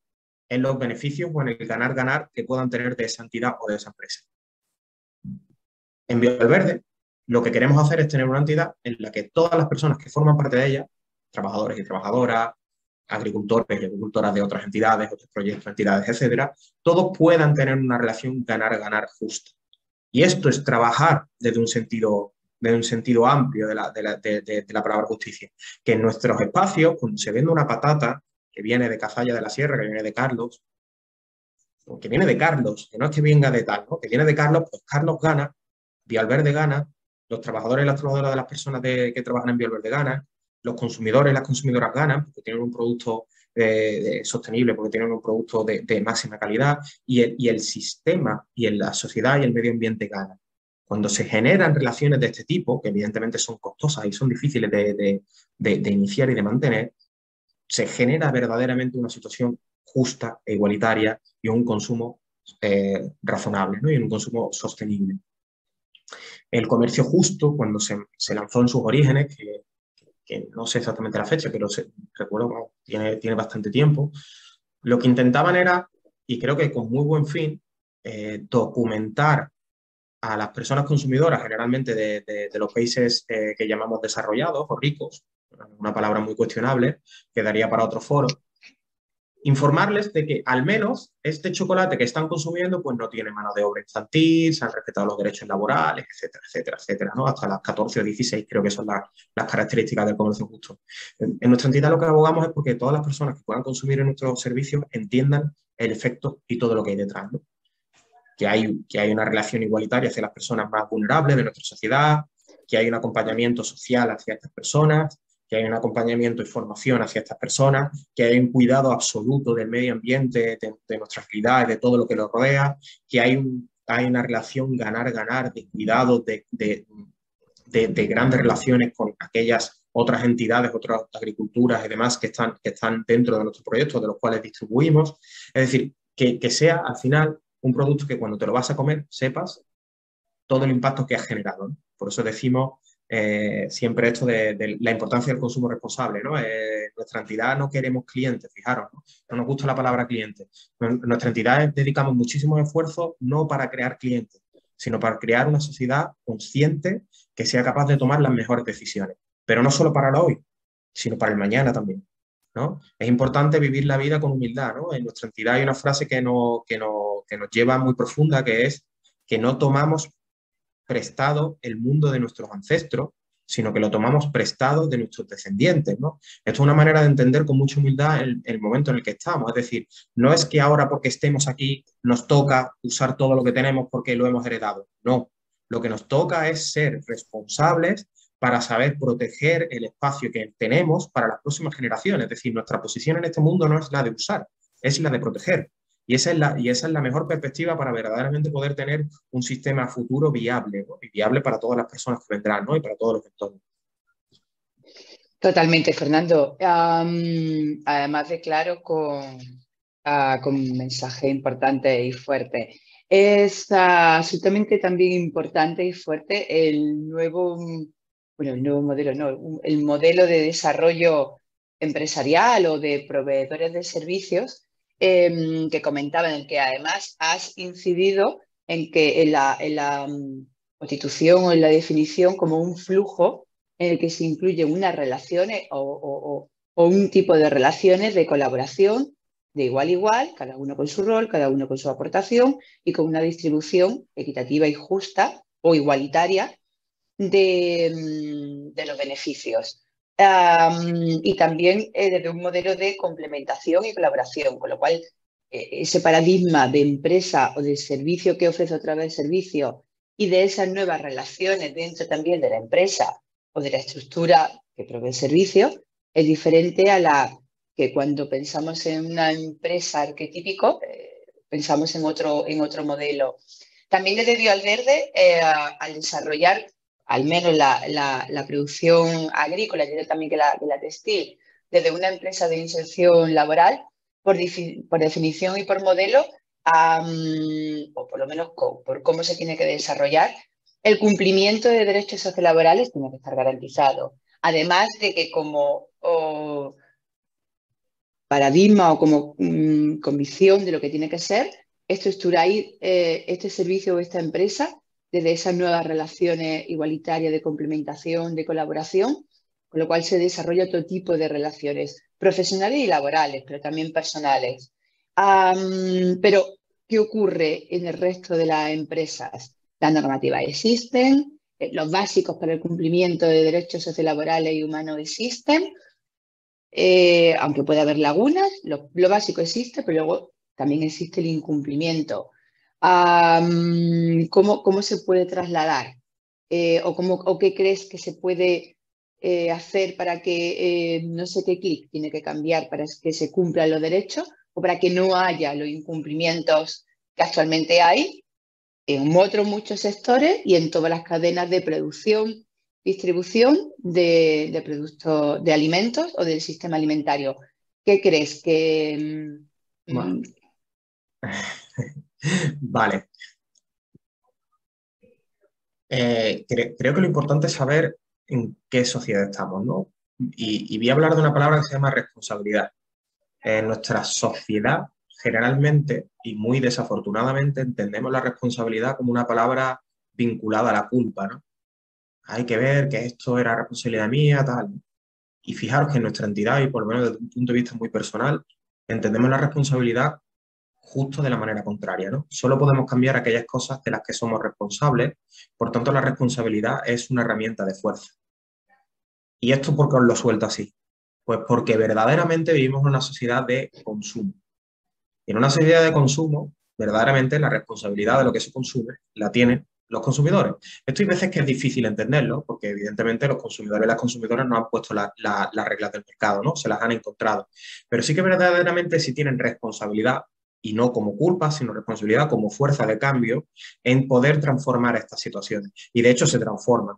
en los beneficios o en el ganar-ganar que puedan tener de esa entidad o de esa empresa. En Biovalverde, lo que queremos hacer es tener una entidad en la que todas las personas que forman parte de ella, trabajadores y trabajadoras, agricultores y agricultoras de otras entidades, otros proyectos, entidades, etcétera, todos puedan tener una relación ganar-ganar justa. Y esto es trabajar desde un sentido amplio de la palabra justicia. Que en nuestros espacios, cuando se vende una patata que viene de Cazalla de la Sierra, que viene de Carlos, o que viene de Carlos, que no es que venga de tal, ¿no? Que viene de Carlos, pues Carlos gana, Biovalverde gana, los trabajadores y las trabajadoras de las personas que trabajan en Biovalverde ganan, los consumidores y las consumidoras ganan, porque tienen un producto sostenible, porque tienen un producto de máxima calidad, y el sistema y la sociedad y el medio ambiente ganan. Cuando se generan relaciones de este tipo, que evidentemente son costosas y son difíciles de iniciar y de mantener, se genera verdaderamente una situación justa e igualitaria y un consumo razonable, ¿no? Y un consumo sostenible. El comercio justo, cuando se lanzó en sus orígenes, que no sé exactamente la fecha, pero recuerdo que tiene bastante tiempo, lo que intentaban era, y creo que con muy buen fin, documentar a las personas consumidoras, generalmente de los países que llamamos desarrollados o ricos, una palabra muy cuestionable, que daría para otro foro, informarles de que al menos este chocolate que están consumiendo pues no tiene mano de obra infantil, se han respetado los derechos laborales, etcétera, etcétera, etcétera, ¿no? Hasta las 14 o 16 creo que son las características del comercio justo. En nuestra entidad lo que abogamos es porque todas las personas que puedan consumir en nuestros servicios entiendan el efecto y todo lo que hay detrás, ¿no? Que hay una relación igualitaria hacia las personas más vulnerables de nuestra sociedad, que hay un acompañamiento social hacia estas personas, que hay un acompañamiento y formación hacia estas personas, que hay un cuidado absoluto del medio ambiente, de nuestra actividad y de todo lo que nos rodea, que hay una relación ganar-ganar de cuidado, de grandes relaciones con aquellas otras entidades, otras agriculturas y demás que están dentro de nuestro proyecto, de los cuales distribuimos. Es decir, que sea al final un producto que cuando te lo vas a comer sepas todo el impacto que has generado, ¿no? Por eso decimos siempre esto de la importancia del consumo responsable, ¿no? Nuestra entidad no queremos clientes, fijaros, ¿no? No nos gusta la palabra cliente. Nuestra entidad dedicamos muchísimos esfuerzos no para crear clientes, sino para crear una sociedad consciente que sea capaz de tomar las mejores decisiones. Pero no solo para el hoy, sino para el mañana también, ¿no? Es importante vivir la vida con humildad, ¿no? En nuestra entidad hay una frase que nos lleva muy profunda, que es que no tomamos prestado el mundo de nuestros ancestros, sino que lo tomamos prestado de nuestros descendientes, ¿no? Esto es una manera de entender con mucha humildad el momento en el que estamos. Es decir, no es que ahora porque estemos aquí nos toca usar todo lo que tenemos porque lo hemos heredado. No, lo que nos toca es ser responsables para saber proteger el espacio que tenemos para las próximas generaciones. Es decir, nuestra posición en este mundo no es la de usar, es la de proteger. Y esa es la mejor perspectiva para verdaderamente poder tener un sistema futuro viable, ¿no? Y viable para todas las personas que vendrán, ¿no? Y para todos los entornos. Totalmente, Fernando. Además de claro, con un mensaje importante y fuerte. Es absolutamente también importante y fuerte el nuevo modelo, no, el modelo de desarrollo empresarial o de proveedores de servicios que comentaba, en el que además has incidido en que en la constitución o en la definición como un flujo en el que se incluyen unas relaciones o un tipo de relaciones de colaboración de igual a igual, cada uno con su rol, cada uno con su aportación y con una distribución equitativa y justa o igualitaria de los beneficios. Y también desde un modelo de complementación y colaboración, con lo cual ese paradigma de empresa o de servicio que ofrece otra vez servicio y de esas nuevas relaciones dentro también de la empresa o de la estructura que provee el servicio es diferente a la que cuando pensamos en una empresa arquetípico pensamos en otro modelo. También le dio al verde al desarrollar al menos la producción agrícola, yo también que la textil, desde una empresa de inserción laboral, por definición y por modelo, o por lo menos por cómo se tiene que desarrollar, el cumplimiento de derechos sociolaborales tiene que estar garantizado. Además de que como paradigma o como convicción de lo que tiene que ser, estructurar este servicio o esta empresa desde esas nuevas relaciones igualitarias de complementación, de colaboración, con lo cual se desarrolla otro tipo de relaciones profesionales y laborales, pero también personales. Pero, ¿qué ocurre en el resto de las empresas? Las normativas existen, los básicos para el cumplimiento de derechos sociolaborales y humanos existen, aunque puede haber lagunas, lo básico existe, pero luego también existe el incumplimiento. ¿Cómo se puede trasladar? ¿O qué crees que se puede hacer para que no sé qué clic tiene que cambiar para que se cumplan los derechos o para que no haya los incumplimientos que actualmente hay en muchos sectores y en todas las cadenas de producción, distribución de productos, de alimentos o del sistema alimentario? ¿Qué crees que...? Bueno. Vale. Creo que lo importante es saber en qué sociedad estamos, ¿no? Y voy a hablar de una palabra que se llama responsabilidad. En nuestra sociedad, generalmente y muy desafortunadamente, entendemos la responsabilidad como una palabra vinculada a la culpa, ¿no? Hay que ver que esto era responsabilidad mía, tal. Y fijaros que en nuestra entidad, y por lo menos desde un punto de vista muy personal, entendemos la responsabilidad justo de la manera contraria, ¿no? Solo podemos cambiar aquellas cosas de las que somos responsables, por tanto la responsabilidad es una herramienta de fuerza. ¿Y esto por qué os lo suelto así? Pues porque verdaderamente vivimos en una sociedad de consumo. Y en una sociedad de consumo, verdaderamente la responsabilidad de lo que se consume la tienen los consumidores. Esto hay veces que es difícil entenderlo, porque evidentemente los consumidores y las consumidoras no han puesto las reglas del mercado, ¿no? Se las han encontrado. Pero sí que verdaderamente sí tienen responsabilidad, y no como culpa, sino responsabilidad como fuerza de cambio en poder transformar estas situaciones. Y de hecho se transforman.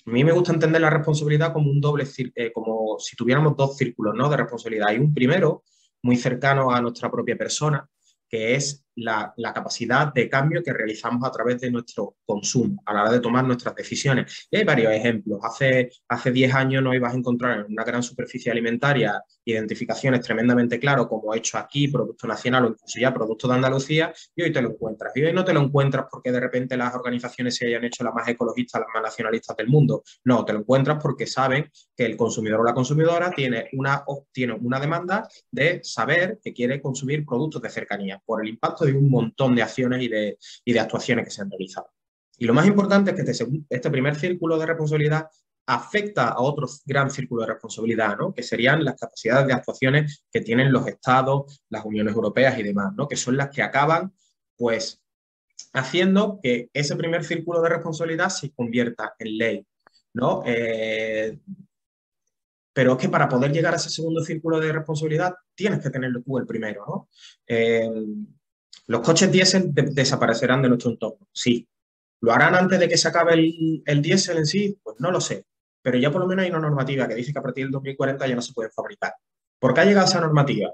A mí me gusta entender la responsabilidad como un doble, como si tuviéramos dos círculos, ¿no?, de responsabilidad. Hay un primero muy cercano a nuestra propia persona, que es la capacidad de cambio que realizamos a través de nuestro consumo, a la hora de tomar nuestras decisiones. Y hay varios ejemplos. Hace 10 años no ibas a encontrar en una gran superficie alimentaria identificaciones tremendamente claras, como hecho aquí, producto nacional o incluso ya producto de Andalucía, y hoy te lo encuentras. Y hoy no te lo encuentras porque de repente las organizaciones se hayan hecho las más ecologistas, las más nacionalistas del mundo. No, te lo encuentras porque saben que el consumidor o la consumidora tiene una demanda de saber que quiere consumir productos de cercanía por el impacto de un montón de acciones y de actuaciones que se han realizado. Y lo más importante es que este primer círculo de responsabilidad afecta a otro gran círculo de responsabilidad, ¿no?, que serían las capacidades de actuaciones que tienen los estados, las uniones europeas y demás, ¿no?, que son las que acaban, pues, haciendo que ese primer círculo de responsabilidad se convierta en ley, ¿no? Pero es que para poder llegar a ese segundo círculo de responsabilidad tienes que tenerlo tú el primero, ¿no? Los coches diésel desaparecerán de nuestro entorno, sí. ¿Lo harán antes de que se acabe el diésel en sí? Pues no lo sé. Pero ya por lo menos hay una normativa que dice que a partir del 2040 ya no se pueden fabricar. ¿Por qué ha llegado esa normativa?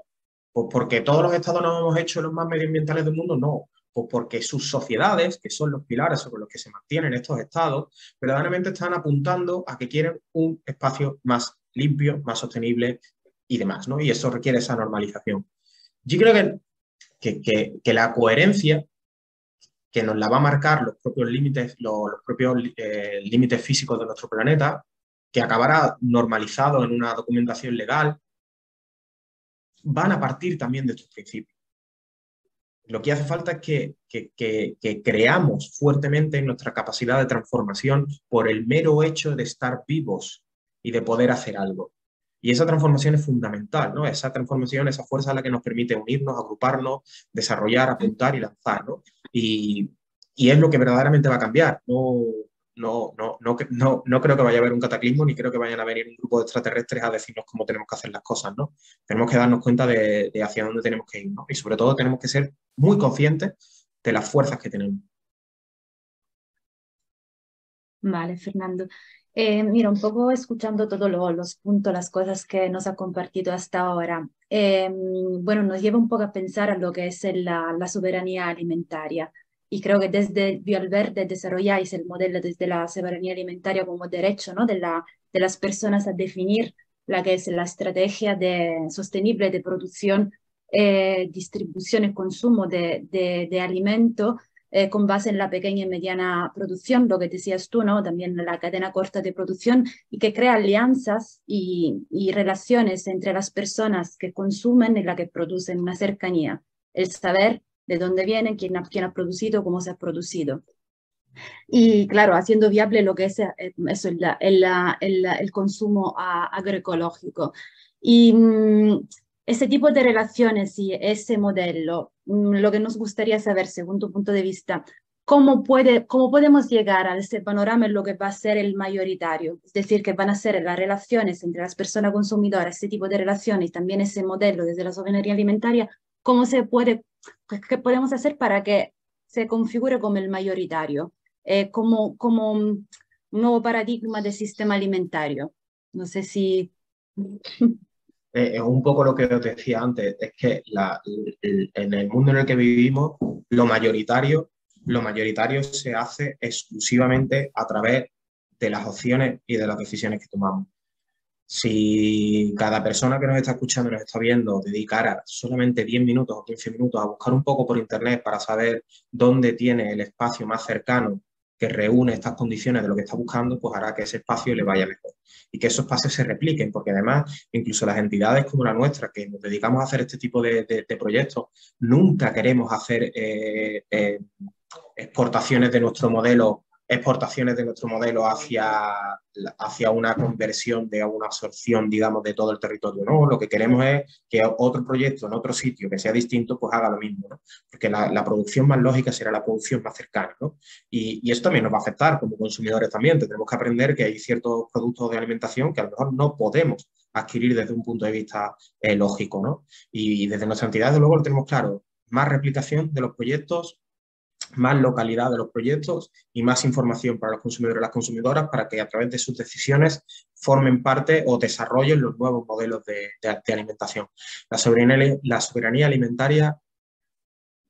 Pues porque todos los estados nos hemos hecho los más medioambientales del mundo, no. Pues porque sus sociedades, que son los pilares sobre los que se mantienen estos estados, verdaderamente están apuntando a que quieren un espacio más limpio, más sostenible y demás, ¿no? Y eso requiere esa normalización. Yo creo que la coherencia que nos la va a marcar los propios límites físicos de nuestro planeta, que acabará normalizado en una documentación legal, van a partir también de estos principios. Lo que hace falta es que creamos fuertemente nuestra capacidad de transformación por el mero hecho de estar vivos y de poder hacer algo. Y esa transformación es fundamental, ¿no? Esa transformación, esa fuerza es la que nos permite unirnos, agruparnos, desarrollar, apuntar y lanzar, ¿no? Y es lo que verdaderamente va a cambiar. No creo que vaya a haber un cataclismo, ni creo que vayan a venir un grupo de extraterrestres a decirnos cómo tenemos que hacer las cosas, ¿no? Tenemos que darnos cuenta de hacia dónde tenemos que ir, ¿no? Y sobre todo tenemos que ser muy conscientes de las fuerzas que tenemos. Vale, Fernando. Mira, un poco escuchando todos los puntos, las cosas que nos ha compartido hasta ahora. Bueno, nos lleva un poco a pensar a lo que es la soberanía alimentaria. Y creo que desde Valverde desarrolláis el modelo desde la soberanía alimentaria como derecho, ¿no? De las personas a definir la que es la estrategia sostenible de producción, distribución y consumo de alimentos con base en la pequeña y mediana producción, lo que decías tú, ¿no? También la cadena corta de producción y que crea alianzas y relaciones entre las personas que consumen y las que producen, una cercanía, el saber de dónde viene, quién ha producido, cómo se ha producido. Y claro, haciendo viable lo que es eso, el consumo agroecológico. Y ese tipo de relaciones y ese modelo, lo que nos gustaría saber, según tu punto de vista, cómo podemos llegar a ese panorama en lo que va a ser el mayoritario? Es decir, que van a ser las relaciones entre las personas consumidoras, ese tipo de relaciones, y también ese modelo desde la soberanía alimentaria, ¿cómo se puede, qué podemos hacer para que se configure como el mayoritario? Como un nuevo paradigma del sistema alimentario. No sé si... Es un poco lo que os decía antes, es que en el mundo en el que vivimos, lo mayoritario se hace exclusivamente a través de las opciones y de las decisiones que tomamos. Si cada persona que nos está escuchando y nos está viendo dedicara solamente 10 minutos o 15 minutos a buscar un poco por internet para saber dónde tiene el espacio más cercano que reúne estas condiciones de lo que está buscando, pues hará que ese espacio le vaya mejor y que esos espacios se repliquen, porque además incluso las entidades como la nuestra, que nos dedicamos a hacer este tipo de proyectos, nunca queremos hacer exportaciones de nuestro modelo hacia una conversión de una absorción, digamos, de todo el territorio, ¿no? Lo que queremos es que otro proyecto en otro sitio que sea distinto, pues haga lo mismo, ¿no? Porque la producción más lógica será la producción más cercana, ¿no? Y eso también nos va a afectar como consumidores también. Tendremos que aprender que hay ciertos productos de alimentación que a lo mejor no podemos adquirir desde un punto de vista lógico, ¿no? Y desde nuestra entidad, desde luego, lo tenemos claro. Más replicación de los proyectos, más localidad de los proyectos y más información para los consumidores y las consumidoras para que a través de sus decisiones formen parte o desarrollen los nuevos modelos de alimentación. La soberanía alimentaria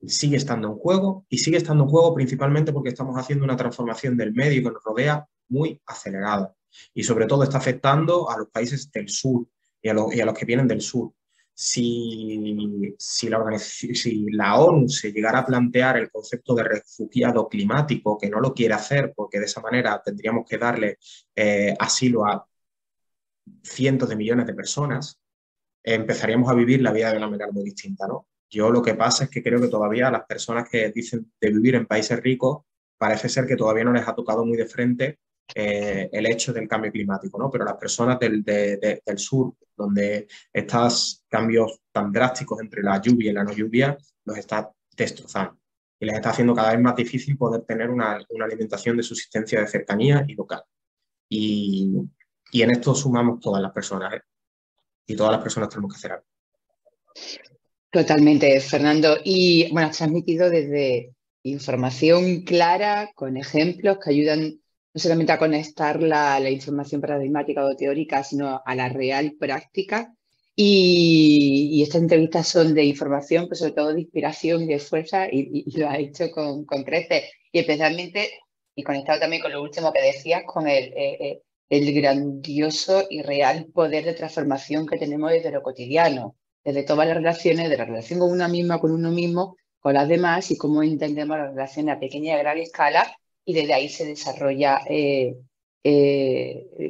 sigue estando en juego y sigue estando en juego principalmente porque estamos haciendo una transformación del medio que nos rodea muy acelerada y sobre todo está afectando a los países del sur y a los que vienen del sur. Si la ONU se llegara a plantear el concepto de refugiado climático, que no lo quiere hacer porque de esa manera tendríamos que darle asilo a cientos de millones de personas, empezaríamos a vivir la vida de una manera muy distinta, ¿no? Yo lo que pasa es que creo que todavía a las personas que dicen de vivir en países ricos, parece ser que todavía no les ha tocado muy de frente el hecho del cambio climático, ¿no? Pero las personas del sur, donde estos cambios tan drásticos entre la lluvia y la no lluvia, los está destrozando. Y les está haciendo cada vez más difícil poder tener una alimentación de subsistencia de cercanía y local. Y en esto sumamos todas las personas, ¿eh? Y todas las personas tenemos que hacer algo. Totalmente, Fernando. Y bueno, has transmitido desde información clara, con ejemplos que ayudan no solamente a conectar la información paradigmática o teórica, sino a la real práctica. Y estas entrevistas son de información, pero sobre todo de inspiración y de fuerza, y lo has hecho con creces. Y especialmente, y conectado también con lo último que decías, con el grandioso y real poder de transformación que tenemos desde lo cotidiano, desde todas las relaciones, de la relación con una misma, con uno mismo, con las demás, y cómo entendemos las relaciones a pequeña y a gran escala, y desde ahí se desarrolla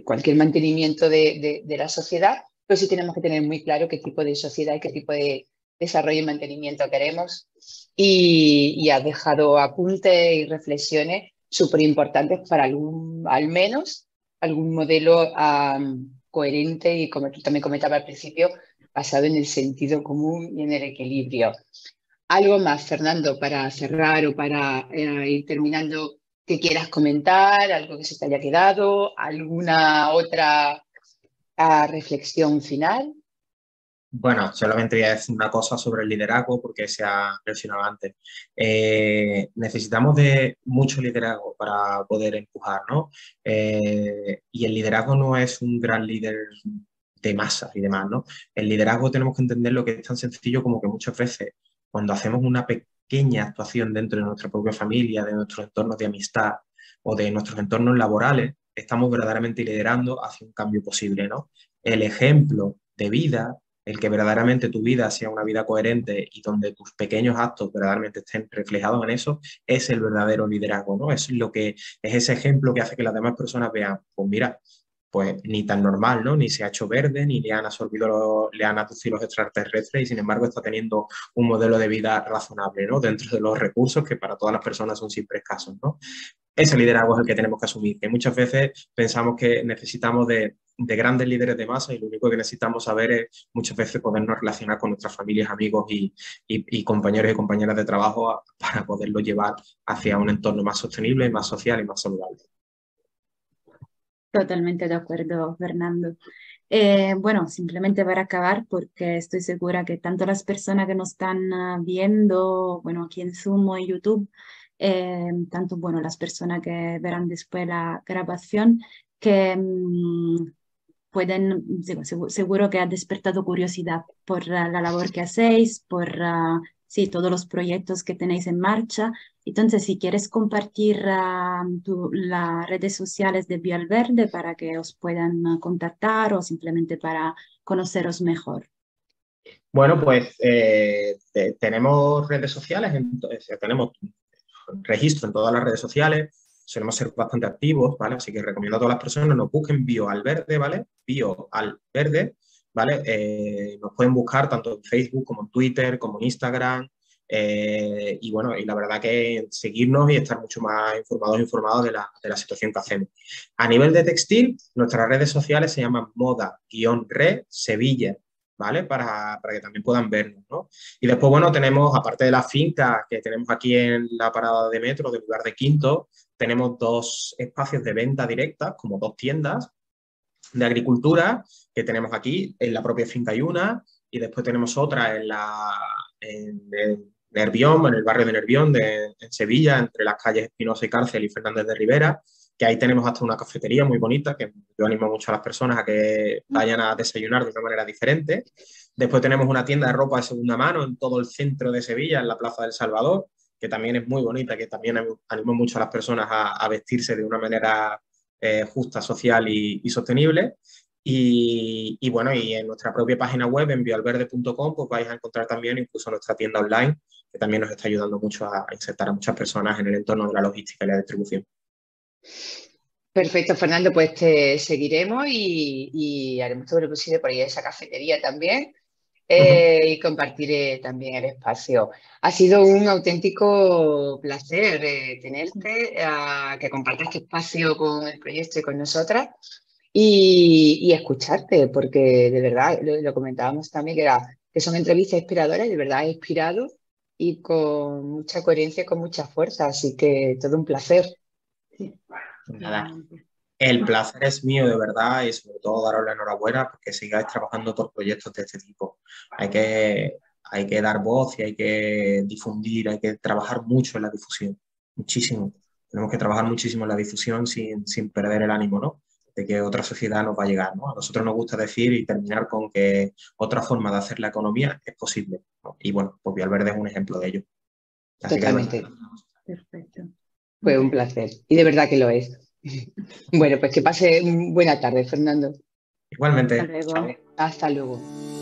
cualquier mantenimiento de la sociedad, pero sí tenemos que tener muy claro qué tipo de sociedad y qué tipo de desarrollo y mantenimiento queremos. Y has dejado apuntes y reflexiones súper importantes para al menos algún modelo coherente y, como tú también comentabas al principio, basado en el sentido común y en el equilibrio. ¿Algo más, Fernando, para cerrar o para ir terminando que quieras comentar? ¿Algo que se te haya quedado? ¿Alguna otra reflexión final? Bueno, solamente voy a decir una cosa sobre el liderazgo porque se ha mencionado antes. Necesitamos de mucho liderazgo para poder empujar, ¿no? Y el liderazgo no es un gran líder de masas y demás, ¿no? El liderazgo tenemos que entender lo que es tan sencillo como que muchas veces cuando hacemos una pequeña actuación dentro de nuestra propia familia, de nuestros entornos de amistad o de nuestros entornos laborales, estamos verdaderamente liderando hacia un cambio posible, ¿no? El ejemplo de vida, el que verdaderamente tu vida sea una vida coherente y donde tus pequeños actos verdaderamente estén reflejados en eso, es el verdadero liderazgo, ¿no? Es lo que es ese ejemplo que hace que las demás personas vean, pues mira, pues ni tan normal, ¿no? Ni se ha hecho verde, ni le han absorbido, le han aducido los extraterrestres y sin embargo está teniendo un modelo de vida razonable, ¿no? Dentro de los recursos que para todas las personas son siempre escasos, ¿no? Ese liderazgo es el que tenemos que asumir, que muchas veces pensamos que necesitamos de grandes líderes de masa y lo único que necesitamos saber es muchas veces podernos relacionar con nuestras familias, amigos y compañeros y compañeras de trabajo para poderlo llevar hacia un entorno más sostenible, más social y más saludable. Totalmente de acuerdo, Fernando. Bueno, simplemente para acabar, porque estoy segura que tanto las personas que nos están viendo, bueno, aquí en Zoom o en YouTube, tanto, bueno, las personas que verán después la grabación, que pueden, seguro que ha despertado curiosidad por la labor que hacéis, por sí, todos los proyectos que tenéis en marcha. Entonces, si quieres compartir las redes sociales de Bioalverde para que os puedan contactar o simplemente para conoceros mejor. Bueno, pues tenemos redes sociales, tenemos registro en todas las redes sociales, solemos ser bastante activos, ¿vale? Así que recomiendo a todas las personas nos busquen Bioalverde, ¿vale? Bioalverde, ¿vale? Nos pueden buscar tanto en Facebook como en Twitter, como en Instagram. Y bueno, y la verdad que seguirnos y estar mucho más informados de la situación que hacemos. A nivel de textil, nuestras redes sociales se llaman moda-re Sevilla, ¿vale? Para que también puedan vernos, ¿no? Y después, bueno, tenemos, aparte de la finca que tenemos aquí en la parada de metro del lugar de Quinto, tenemos 2 espacios de venta directa, como 2 tiendas de agricultura que tenemos aquí. En la propia finca hay una y después tenemos otra en Nervión, en el barrio de Nervión, en Sevilla, entre las calles Espinosa y Cárcel y Fernández de Rivera, que ahí tenemos hasta una cafetería muy bonita, que yo animo mucho a las personas a que vayan a desayunar de una manera diferente. Después tenemos una tienda de ropa de segunda mano en todo el centro de Sevilla, en la Plaza del Salvador, que también es muy bonita, que también animo mucho a las personas a vestirse de una manera justa, social y sostenible. Y bueno, y en nuestra propia página web, en bioalverde.com, pues vais a encontrar también incluso nuestra tienda online, que también nos está ayudando mucho a insertar a muchas personas en el entorno de la logística y la distribución. Perfecto, Fernando, pues te seguiremos y haremos todo lo posible por ir a esa cafetería también y compartiré también el espacio. Ha sido un auténtico placer tenerte, que compartas este espacio con el proyecto y con nosotras y escucharte, porque de verdad, lo comentábamos también, que son entrevistas inspiradoras y de verdad he inspirado y con mucha coherencia, con mucha fuerza, así que todo un placer. Nada, el placer es mío de verdad y sobre todo daros la enhorabuena porque sigáis trabajando por proyectos de este tipo. Hay que dar voz y hay que difundir, hay que trabajar mucho en la difusión, muchísimo. Tenemos que trabajar muchísimo en la difusión sin perder el ánimo, ¿no? De que otra sociedad nos va a llegar, ¿no? A nosotros nos gusta decir y terminar con que otra forma de hacer la economía es posible, ¿no? Y bueno, pues Bioalverde es un ejemplo de ello. Así Totalmente. Perfecto. Fue un placer y de verdad que lo es. Bueno, pues que pase buena tarde, Fernando. Igualmente. Hasta luego. Hasta luego.